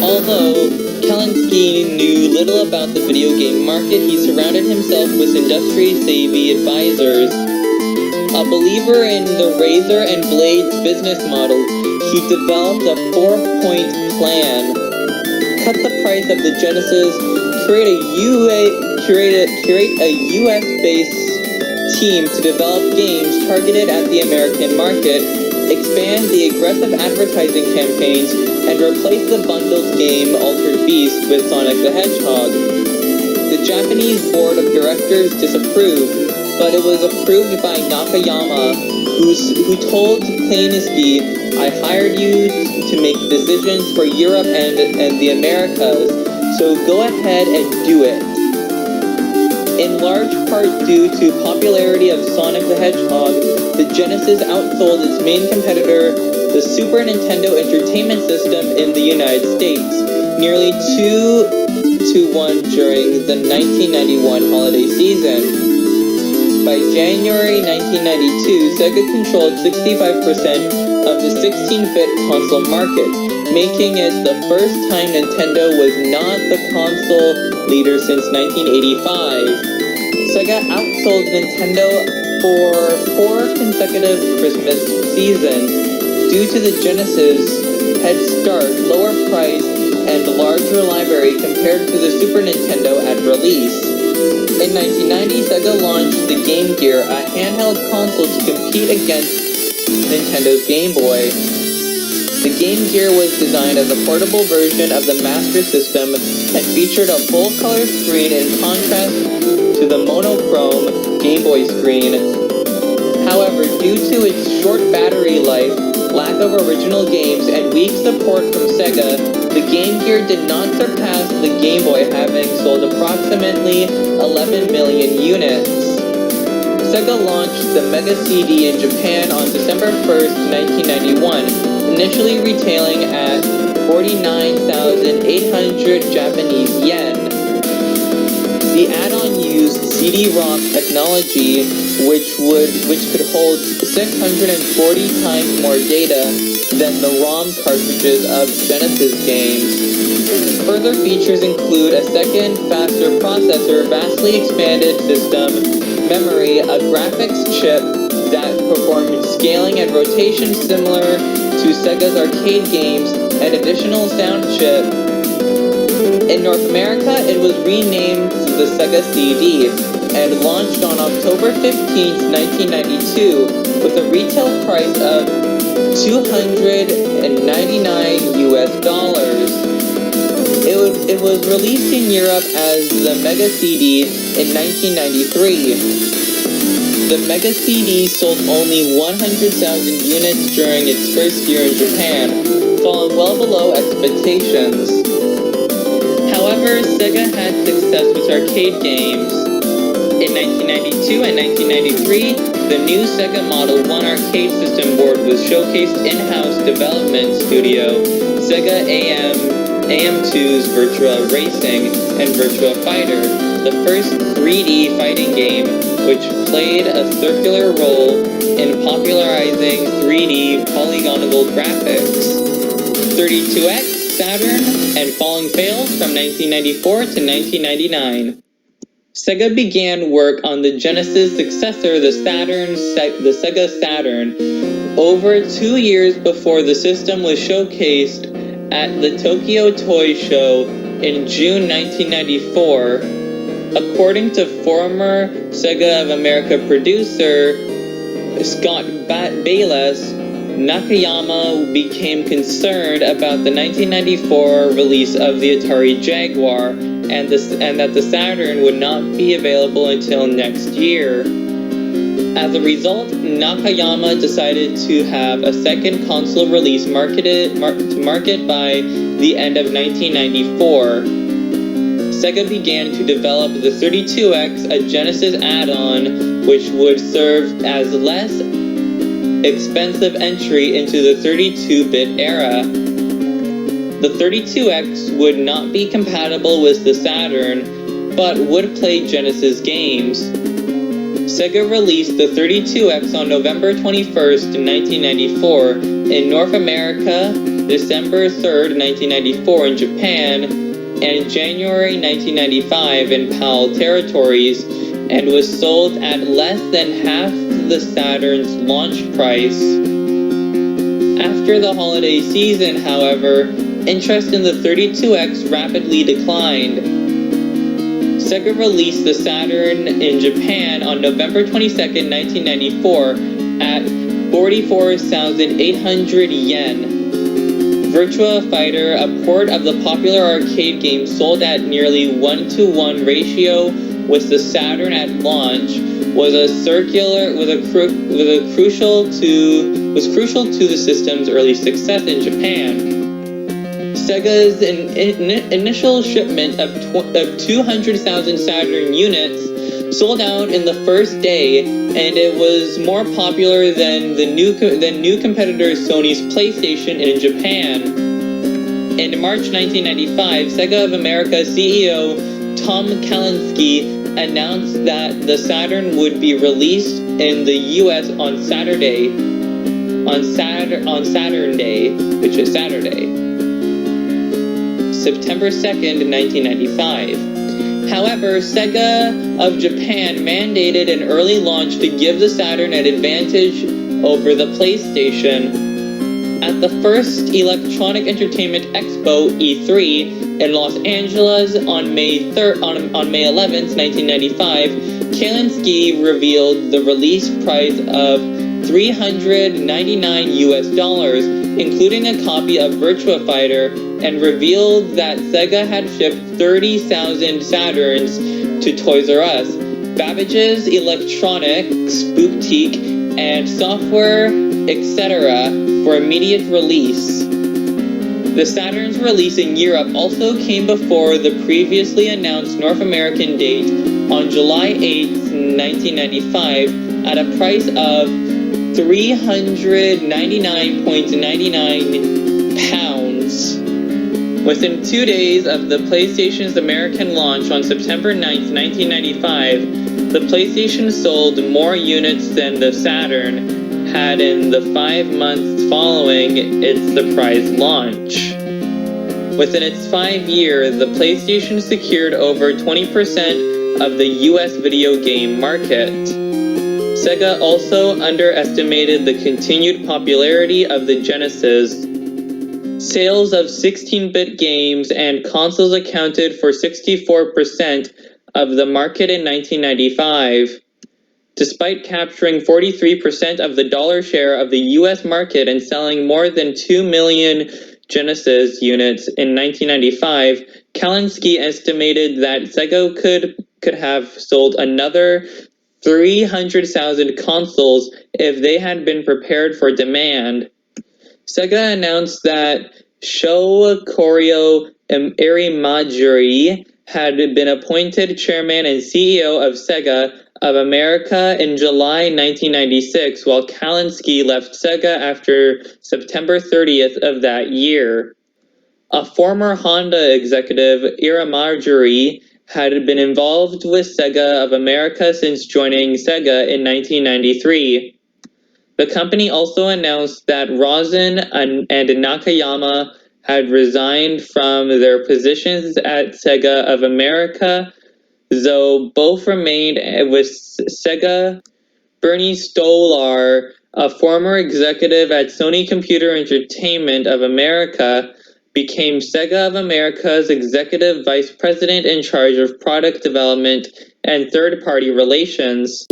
Although Kalinske knew little about the video game market, he surrounded himself with industry-savvy advisors. A believer in the razor and blades business model, he developed a 4-point plan. Cut the price of the Genesis, create a US-based team to develop games targeted at the American market, expand the aggressive advertising campaigns, and replace the bundled game Altered Beast with Sonic the Hedgehog. The Japanese board of directors disapproved, but it was approved by Nakayama, who told Kalinske, "I hired you to make decisions for Europe and the Americas, so go ahead and do it." In large part due to popularity of Sonic the Hedgehog, the Genesis outsold its main competitor, the Super Nintendo Entertainment System in the United States, nearly 2-1 during the 1991 holiday season. By January 1992, Sega controlled 65% of the 16-bit console market, making it the first time Nintendo was not the console leader since 1985. Sega outsold Nintendo for 4 consecutive Christmas seasons due to the Genesis' head start, lower price, and larger library compared to the Super Nintendo at release. In 1990, Sega launched the Game Gear, a handheld console to compete against Nintendo's Game Boy. The Game Gear was designed as a portable version of the Master System and featured a full-color screen in contrast to the monochrome Game Boy screen. However, due to its short battery life, lack of original games, and weak support from Sega, the Game Gear did not surpass the Game Boy, having sold approximately 11 million units. Sega launched the Mega CD in Japan on December 1st, 1991, initially retailing at 49,800 Japanese yen. The add-on used CD-ROM technology, which could hold 640 times more data than the ROM cartridges of Genesis games. Further features include a second, faster processor, vastly expanded system memory, a graphics chip that performed scaling and rotation similar to Sega's arcade games, an additional sound chip. In North America, it was renamed the Sega CD and launched on October 15, 1992, with a retail price of $299 US. It was released in Europe as the Mega CD in 1993. The Mega CD sold only 100,000 units during its first year in Japan, falling well below expectations. However, Sega had success with arcade games. In 1992 and 1993, the new Sega Model 1 arcade system board was showcased in-house development studio, Sega AM2's Virtua Racing and Virtua Fighter, the first 3D fighting game which played a circular role in popularizing 3D polygonal graphics. 32X, Saturn, and Falling Fails from 1994 to 1999. Sega began work on the Genesis successor, the Sega Saturn, over 2 years before the system was showcased at the Tokyo Toy Show in June 1994. According to former Sega of America producer Scott Bayless, Nakayama became concerned about the 1994 release of the Atari Jaguar and that the Saturn would not be available until next year. As a result, Nakayama decided to have a second console release marketed by the end of 1994. Sega began to develop the 32X, a Genesis add-on, which would serve as less expensive entry into the 32-bit era. The 32X would not be compatible with the Saturn, but would play Genesis games. Sega released the 32X on November 21st, 1994 in North America December 3rd, 1994 in Japan, and January 1995 in PAL territories, and was sold at less than half the Saturn's launch price. After the holiday season, however, interest in the 32X rapidly declined. Sega released the Saturn in Japan on November 22nd, 1994 at 44,800 yen. Virtua Fighter, a port of the popular arcade game, sold at nearly 1-to-1 ratio with the Saturn at launch, was crucial to the system's early success in Japan. Sega's initial shipment of 200,000 Saturn units sold out in the first day, and it was more popular than new competitor Sony's PlayStation in Japan. In March 1995, Sega of America CEO Tom Kalinske announced that the Saturn would be released in the US on Saturn Day, which is Saturday, September 2nd, 1995. However, Sega of Japan mandated an early launch to give the Saturn an advantage over the PlayStation. At the first Electronic Entertainment Expo (E3) in Los Angeles on May 11th, 1995, Kalinske revealed the release price of $399, including a copy of Virtua Fighter, and revealed that Sega had shipped 30,000 Saturns to Toys R Us, Babbage's Electronics Boutique, and Software, etc. for immediate release. The Saturn's release in Europe also came before the previously announced North American date on July 8th, 1995, at a price of £399.99. Within 2 days of the PlayStation's American launch on September 9th, 1995, the PlayStation sold more units than the Saturn had in the 5 months following its surprise launch. Within its 5 years, the PlayStation secured over 20% of the US video game market. Sega also underestimated the continued popularity of the Genesis. Sales of 16-bit games and consoles accounted for 64% of the market in 1995. Despite capturing 43% of the dollar share of the US market and selling more than 2 million Genesis units in 1995, Kalinske estimated that Sega could have sold another 300,000 consoles if they had been prepared for demand. Sega announced that Sho Koryo Irimajiri had been appointed chairman and CEO of Sega of America in July 1996, while Kalinske left Sega after September 30th of that year. A former Honda executive, Irimajiri, had been involved with Sega of America since joining Sega in 1993. The company also announced that Rosen and Nakayama had resigned from their positions at Sega of America, though both remained with Sega. Bernie Stolar, a former executive at Sony Computer Entertainment of America, became Sega of America's executive vice president in charge of product development and third-party relations.